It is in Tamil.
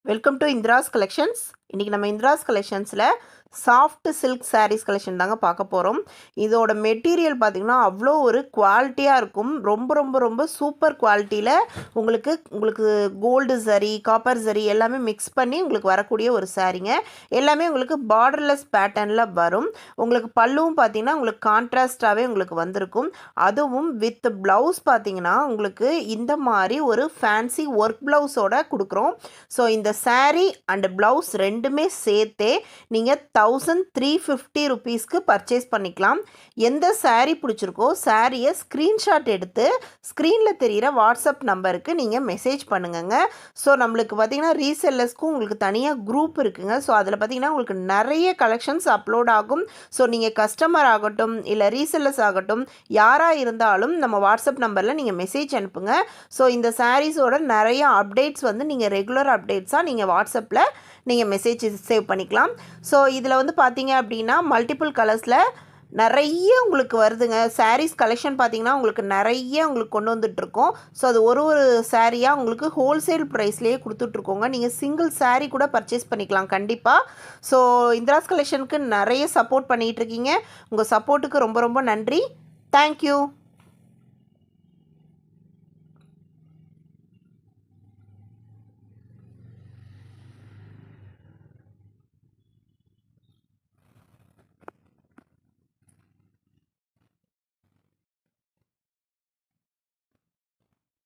Welcome to Indira's collections. இன்றைக்கி நம்ம Indira's கலெக்ஷன்ஸில் soft silk saris collection தாங்க பார்க்க போகிறோம். இதோட மெட்டீரியல் பார்த்திங்கன்னா அவ்வளோ ஒரு குவாலிட்டியாக இருக்கும். ரொம்ப ரொம்ப ரொம்ப சூப்பர் குவாலிட்டியில் உங்களுக்கு கோல்டு சரி, காப்பர் சரி எல்லாமே மிக்ஸ் பண்ணி உங்களுக்கு வரக்கூடிய ஒரு சாரீங்க. எல்லாமே உங்களுக்கு பார்டர்லெஸ் பேட்டர்னில் வரும். உங்களுக்கு பல்லுவும் பார்த்திங்கன்னா உங்களுக்கு கான்ட்ராஸ்டாகவே உங்களுக்கு வந்திருக்கும். அதுவும் வித் ப்ளவுஸ் பார்த்திங்கன்னா உங்களுக்கு இந்த மாதிரி ஒரு ஃபேன்சி ஒர்க் ப்ளவுஸோட கொடுக்குறோம். ஸோ இந்த சாரீ அண்ட் ப்ளவுஸ் ரெண்டுமே சேர்த்தே நீங்கள் 1350 ருபீஸ்க்கு பர்ச்சேஸ் பண்ணிக்கலாம். எந்த சாரீ பிடிச்சிருக்கோ சாரியை ஸ்க்ரீன்ஷாட் எடுத்து ஸ்க்ரீனில் தெரிகிற வாட்ஸ்அப் நம்பருக்கு நீங்கள் மெசேஜ் பண்ணுங்கங்க. ஸோ நம்மளுக்கு பார்த்திங்கன்னா ரீசெல்லர்ஸ்க்கும் உங்களுக்கு தனியாக குரூப் இருக்குங்க. ஸோ அதில் பார்த்திங்கன்னா உங்களுக்கு நிறைய கலெக்ஷன்ஸ் அப்லோட் ஆகும். ஸோ நீங்கள் கஸ்டமர் ஆகட்டும் இல்லை ரீசெல்லர்ஸ் ஆகட்டும் யாராக இருந்தாலும் நம்ம வாட்ஸ்அப் நம்பரில் நீங்கள் மெசேஜ் அனுப்புங்க. ஸோ இந்த சாரீஸோட நிறைய அப்டேட்ஸ் நீங்கள் ரெகுலர் அப்டேட்ஸாக நீங்கள் வாட்ஸ்அப்பில் நீங்கள் மெசேஜ் சேவ் பண்ணிக்கலாம். ஸோ இதில் பார்த்தீங்க அப்படின்னா மல்டிபிள் கலர்ஸில் நிறைய உங்களுக்கு வருதுங்க. சாரீஸ் கலெக்ஷன் பார்த்திங்கன்னா உங்களுக்கு நிறைய உங்களுக்கு கொண்டு வந்துட்ருக்கோம். ஸோ அது ஒரு சாரியாக உங்களுக்கு ஹோல்சேல் ப்ரைஸ்லேயே கொடுத்துட்ருக்கோங்க. நீங்கள் சிங்கிள் சாரீ கூட பர்ச்சேஸ் பண்ணிக்கலாம் கண்டிப்பாக. ஸோ இந்திராஸ் கலெக்ஷனுக்கு நிறைய சப்போர்ட் பண்ணிகிட்ருக்கீங்க. உங்கள் சப்போர்ட்டுக்கு ரொம்ப ரொம்ப நன்றி. தேங்க்யூ.